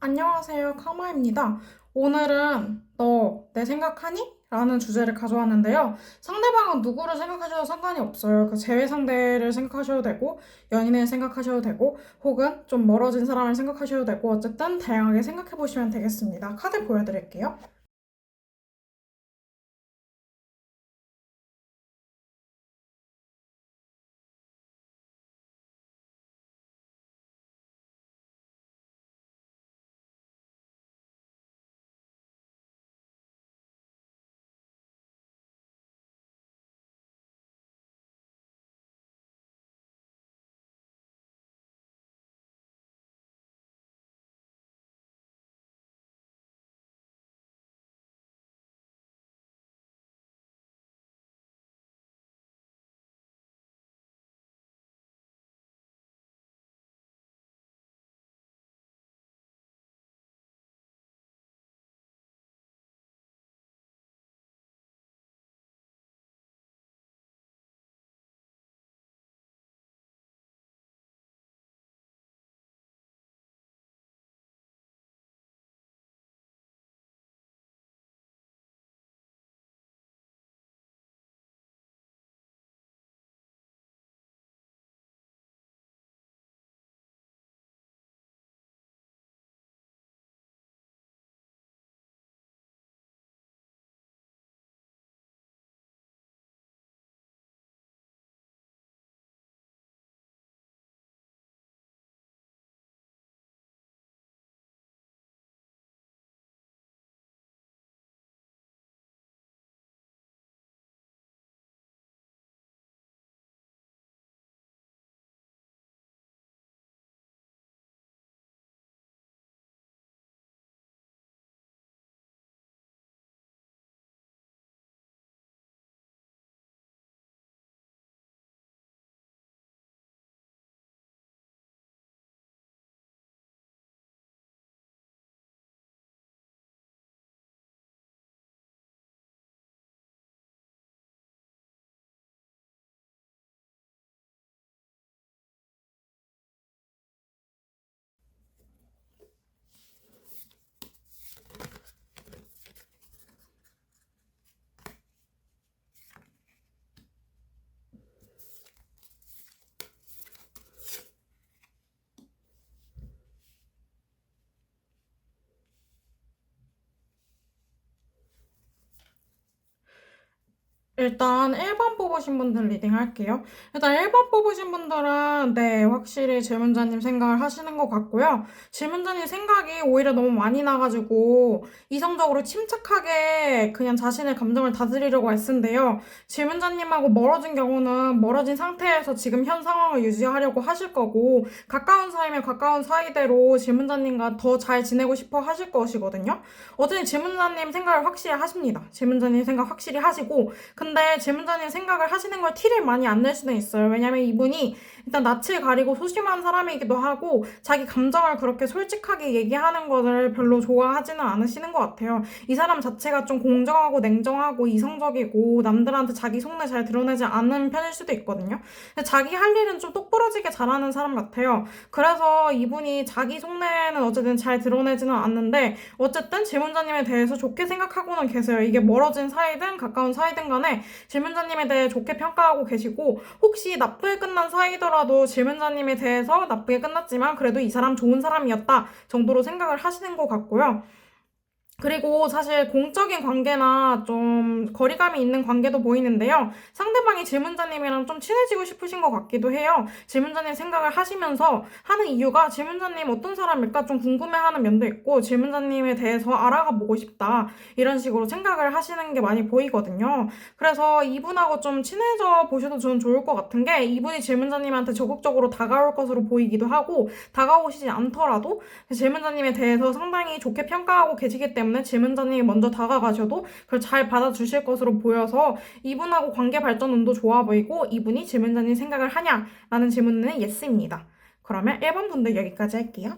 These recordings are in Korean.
안녕하세요, 카마입니다. 오늘은 너 내 생각하니? 라는 주제를 가져왔는데요. 상대방은 누구를 생각하셔도 상관이 없어요. 그 재회 상대를 생각하셔도 되고, 연인을 생각하셔도 되고, 혹은 좀 멀어진 사람을 생각하셔도 되고, 어쨌든 다양하게 생각해 보시면 되겠습니다. 카드 보여드릴게요. 일단 1번 뽑으신 분들 리딩 할게요. 일단 1번 뽑으신 분들은 네, 확실히 질문자님 생각을 하시는 것 같고요. 질문자님 생각이 오히려 너무 많이 나가지고 이성적으로 침착하게 그냥 자신의 감정을 다스리려고 애쓴데요. 질문자님하고 멀어진 경우는 멀어진 상태에서 지금 현 상황을 유지하려고 하실 거고 가까운 사이면 가까운 사이대로 질문자님과 더 잘 지내고 싶어 하실 것이거든요. 어쨌든 질문자님 생각을 확실히 하십니다. 질문자님 생각 확실히 하시고 근데 질문자님 생각을 하시는 걸 티를 많이 안 낼 수는 있어요. 왜냐면 이분이 일단 낯을 가리고 소심한 사람이기도 하고 자기 감정을 그렇게 솔직하게 얘기하는 것을 별로 좋아하지는 않으시는 것 같아요. 이 사람 자체가 좀 공정하고 냉정하고 이성적이고 남들한테 자기 속내 잘 드러내지 않는 편일 수도 있거든요. 근데 자기 할 일은 좀 똑부러지게 잘하는 사람 같아요. 그래서 이분이 자기 속내는 어쨌든 잘 드러내지는 않는데 어쨌든 질문자님에 대해서 좋게 생각하고는 계세요. 이게 멀어진 사이든 가까운 사이든 간에 질문자님에 대해 좋게 평가하고 계시고 혹시 나쁘게 끝난 사이더라도 질문자님에 대해서 나쁘게 끝났지만 그래도 이 사람 좋은 사람이었다 정도로 생각을 하시는 것 같고요. 그리고 사실 공적인 관계나 좀 거리감이 있는 관계도 보이는데요. 상대방이 질문자님이랑 좀 친해지고 싶으신 것 같기도 해요. 질문자님 생각을 하시면서 하는 이유가 질문자님 어떤 사람일까 좀 궁금해하는 면도 있고 질문자님에 대해서 알아가 보고 싶다. 이런 식으로 생각을 하시는 게 많이 보이거든요. 그래서 이분하고 좀 친해져 보셔도 저는 좋을 것 같은 게 이분이 질문자님한테 적극적으로 다가올 것으로 보이기도 하고 다가오시지 않더라도 질문자님에 대해서 상당히 좋게 평가하고 계시기 때문에 질문자님이 먼저 다가가셔도 그걸 잘 받아주실 것으로 보여서 이분하고 관계 발전 운도 좋아 보이고 이분이 질문자님 생각을 하냐? 라는 질문은 yes입니다. 그러면 1번 분들 여기까지 할게요.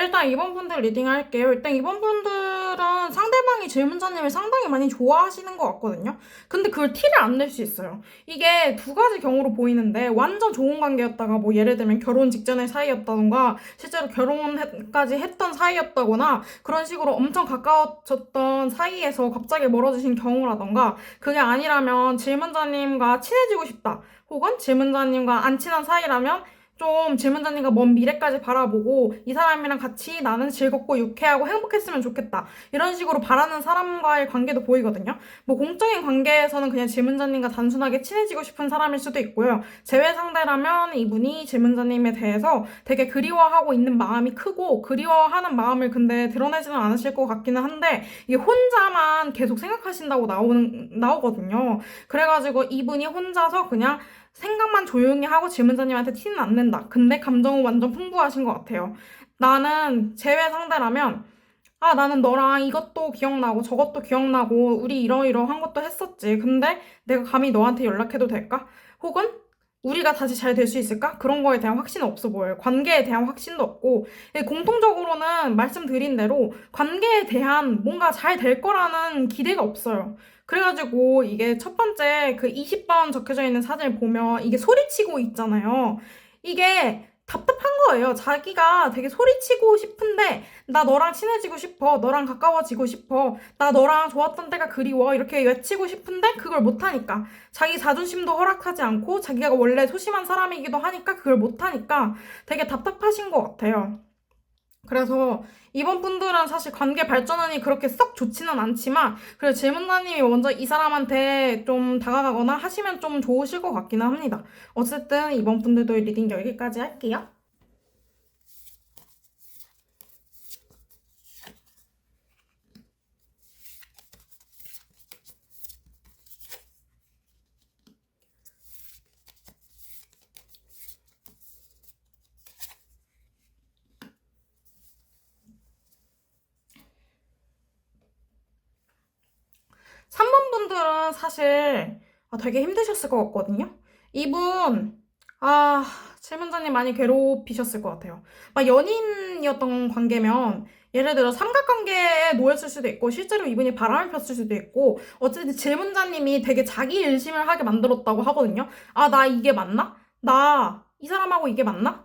일단 이번 분들 리딩 할게요. 일단 이번 분들은 상대방이 질문자님을 상당히 많이 좋아하시는 것 같거든요. 근데 그걸 티를 안 낼 수 있어요. 이게 두 가지 경우로 보이는데 완전 좋은 관계였다가 뭐 예를 들면 결혼 직전의 사이였다던가 실제로 결혼까지 했던 사이였다거나 그런 식으로 엄청 가까워졌던 사이에서 갑자기 멀어지신 경우라던가 그게 아니라면 질문자님과 친해지고 싶다. 혹은 질문자님과 안 친한 사이라면 좀 질문자님과 먼 미래까지 바라보고 이 사람이랑 같이 나는 즐겁고 유쾌하고 행복했으면 좋겠다. 이런 식으로 바라는 사람과의 관계도 보이거든요. 뭐 공적인 관계에서는 그냥 질문자님과 단순하게 친해지고 싶은 사람일 수도 있고요. 재회 상대라면 이분이 질문자님에 대해서 되게 그리워하고 있는 마음이 크고 그리워하는 마음을 근데 드러내지는 않으실 것 같기는 한데 이게 혼자만 계속 생각하신다고 나오거든요. 그래가지고 이분이 혼자서 그냥 생각만 조용히 하고 질문자님한테 티는 안 낸다. 근데 감정은 완전 풍부하신 것 같아요. 나는 제외 상대라면 나는 너랑 이것도 기억나고 저것도 기억나고 우리 이러이러한 것도 했었지. 근데 내가 감히 너한테 연락해도 될까? 혹은 우리가 다시 잘 될 수 있을까? 그런 거에 대한 확신은 없어 보여요. 관계에 대한 확신도 없고 공통적으로는 말씀드린 대로 관계에 대한 뭔가 잘 될 거라는 기대가 없어요. 그래가지고 이게 첫 번째 그 20번 적혀져 있는 사진을 보면 이게 소리치고 있잖아요. 이게 답답한 거예요. 자기가 되게 소리치고 싶은데 나 너랑 친해지고 싶어. 너랑 가까워지고 싶어. 나 너랑 좋았던 때가 그리워. 이렇게 외치고 싶은데 그걸 못하니까. 자기 자존심도 허락하지 않고 자기가 원래 소심한 사람이기도 하니까 그걸 못하니까 되게 답답하신 것 같아요. 그래서 이번 분들은 사실 관계 발전운이 그렇게 썩 좋지는 않지만 그래도 질문자님이 먼저 이 사람한테 좀 다가가거나 하시면 좀 좋으실 것 같기는 합니다. 어쨌든 이번 분들도 리딩 여기까지 할게요. 3번 분들은 사실 되게 힘드셨을 것 같거든요. 이분 아 질문자님 많이 괴롭히셨을 것 같아요. 막 연인이었던 관계면 예를 들어 삼각관계에 놓였을 수도 있고 실제로 이분이 바람을 폈을 수도 있고 어쨌든 질문자님이 되게 자기 일심을 하게 만들었다고 하거든요. 나 이게 맞나? 나 이 사람하고 이게 맞나?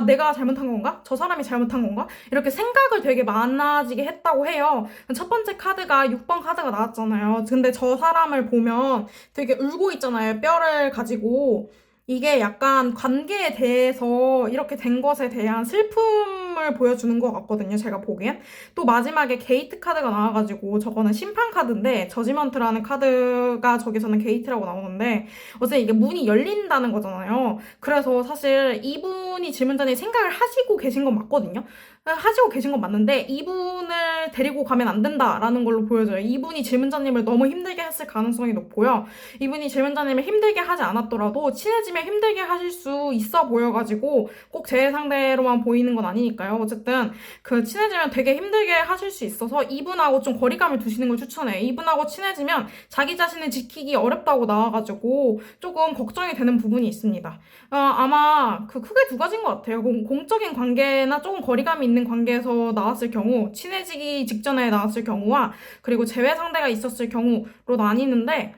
내가 잘못한 건가? 저 사람이 잘못한 건가? 이렇게 생각을 되게 많아지게 했다고 해요. 첫 번째 카드가 6번 카드가 나왔잖아요. 근데 저 사람을 보면 되게 울고 있잖아요. 뼈를 가지고. 이게 약간 관계에 대해서 이렇게 된 것에 대한 슬픔을 보여주는 것 같거든요. 제가 보기엔. 또 마지막에 게이트 카드가 나와가지고 저거는 심판 카드인데 저지먼트라는 카드가 저기서는 게이트라고 나오는데 어제 이게 문이 열린다는 거잖아요. 그래서 사실 이분이 질문자님 생각을 하시고 계신 건 맞거든요. 하시고 계신 건 맞는데 이분을 데리고 가면 안 된다라는 걸로 보여져요. 이분이 질문자님을 너무 힘들게 했을 가능성이 높고요. 이분이 질문자님을 힘들게 하지 않았더라도 친해지면 힘들게 하실 수 있어 보여가지고 꼭 제 상대로만 보이는 건 아니니까요. 어쨌든 그 친해지면 되게 힘들게 하실 수 있어서 이분하고 좀 거리감을 두시는 걸 추천해요. 이분하고 친해지면 자기 자신을 지키기 어렵다고 나와가지고 조금 걱정이 되는 부분이 있습니다. 아마 그 크게 두 가지인 것 같아요. 공적인 관계나 조금 거리감이 있는 관계에서 나왔을 경우, 친해지기 직전에 나왔을 경우와 그리고 재회 상대가 있었을 경우로 나뉘는데,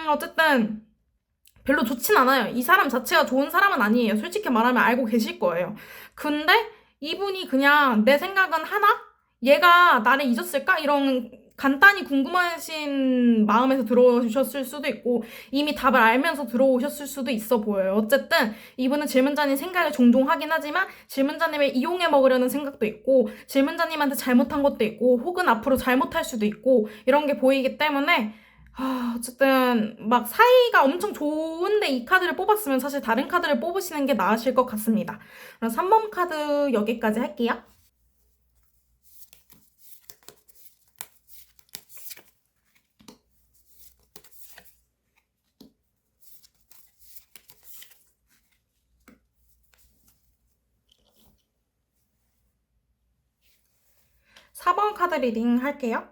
어쨌든 별로 좋진 않아요. 이 사람 자체가 좋은 사람은 아니에요. 솔직히 말하면 알고 계실 거예요. 근데 이분이 그냥 내 생각은 하나? 얘가 나를 잊었을까? 이런 간단히 궁금하신 마음에서 들어오셨을 수도 있고 이미 답을 알면서 들어오셨을 수도 있어 보여요. 어쨌든 이분은 질문자님 생각을 종종 하긴 하지만 질문자님을 이용해 먹으려는 생각도 있고 질문자님한테 잘못한 것도 있고 혹은 앞으로 잘못할 수도 있고 이런 게 보이기 때문에 어쨌든 막 사이가 엄청 좋은데 이 카드를 뽑았으면 사실 다른 카드를 뽑으시는 게 나으실 것 같습니다. 그럼 3번 카드 여기까지 할게요. 4번 카드 리딩 할게요.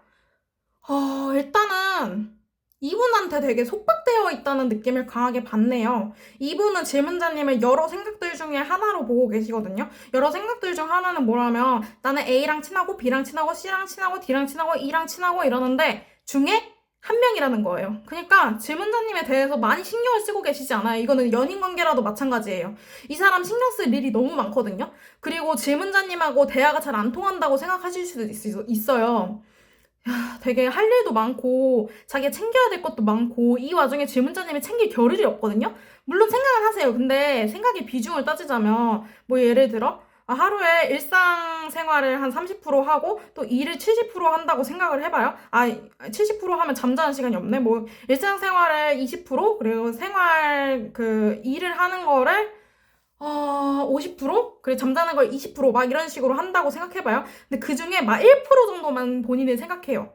일단은 이분한테 되게 속박되어 있다는 느낌을 강하게 받네요. 이분은 질문자님을 여러 생각들 중에 하나로 보고 계시거든요. 여러 생각들 중 하나는 뭐라면 나는 A랑 친하고 B랑 친하고 C랑 친하고 D랑 친하고 E랑 친하고 이러는데 중에 한 명이라는 거예요. 그러니까 질문자님에 대해서 많이 신경을 쓰고 계시지 않아요. 이거는 연인 관계라도 마찬가지예요. 이 사람 신경 쓸 일이 너무 많거든요. 그리고 질문자님하고 대화가 잘 안 통한다고 생각하실 수도 있어요. 되게 할 일도 많고 자기가 챙겨야 될 것도 많고 이 와중에 질문자님이 챙길 겨를이 없거든요. 물론 생각은 하세요. 근데 생각의 비중을 따지자면 뭐 예를 들어 하루에 일상생활을 한 30% 하고 또 일을 70% 한다고 생각을 해봐요. 70% 하면 잠자는 시간이 없네. 뭐 일상생활을 20% 그리고 생활 일을 하는 거를 50%? 그래, 잠자는 걸 20%막 이런 식으로 한다고 생각해봐요. 근데 그 중에 막 1% 정도만 본인이 생각해요.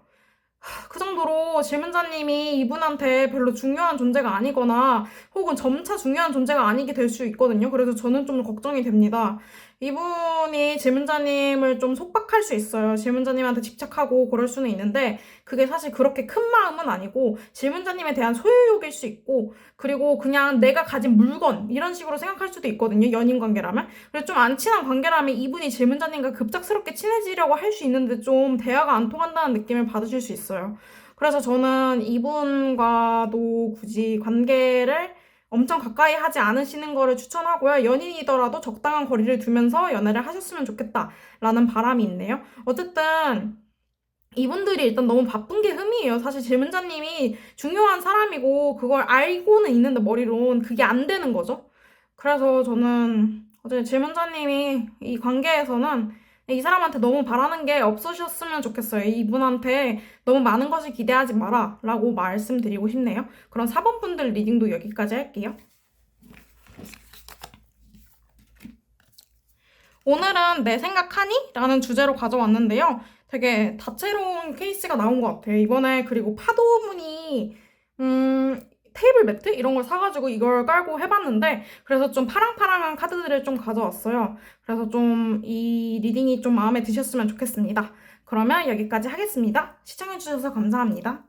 그 정도로 질문자님이 이분한테 별로 중요한 존재가 아니거나 혹은 점차 중요한 존재가 아니게 될 수 있거든요. 그래서 저는 좀 걱정이 됩니다. 이분이 질문자님을 좀 속박할 수 있어요. 질문자님한테 집착하고 그럴 수는 있는데 그게 사실 그렇게 큰 마음은 아니고 질문자님에 대한 소유욕일 수 있고 그리고 그냥 내가 가진 물건 이런 식으로 생각할 수도 있거든요. 연인 관계라면. 그래서 좀 안 친한 관계라면 이분이 질문자님과 급작스럽게 친해지려고 할 수 있는데 좀 대화가 안 통한다는 느낌을 받으실 수 있어요. 그래서 저는 이분과도 굳이 관계를 엄청 가까이 하지 않으시는 거를 추천하고요. 연인이더라도 적당한 거리를 두면서 연애를 하셨으면 좋겠다라는 바람이 있네요. 어쨌든 이분들이 일단 너무 바쁜 게 흠이에요. 사실 질문자님이 중요한 사람이고 그걸 알고는 있는데 머리론 그게 안 되는 거죠. 그래서 저는 어제 질문자님이 이 관계에서는 이 사람한테 너무 바라는 게 없으셨으면 좋겠어요. 이분한테 너무 많은 것을 기대하지 마라 라고 말씀드리고 싶네요. 그럼 4번 분들 리딩도 여기까지 할게요. 오늘은 내 생각하니? 라는 주제로 가져왔는데요. 되게 다채로운 케이스가 나온 것 같아요. 이번에 그리고 파도무늬 테이블 매트 이런 걸 사가지고 이걸 깔고 해봤는데 그래서 좀 파랑파랑한 카드들을 좀 가져왔어요. 그래서 좀 이 리딩이 좀 마음에 드셨으면 좋겠습니다. 그러면 여기까지 하겠습니다. 시청해주셔서 감사합니다.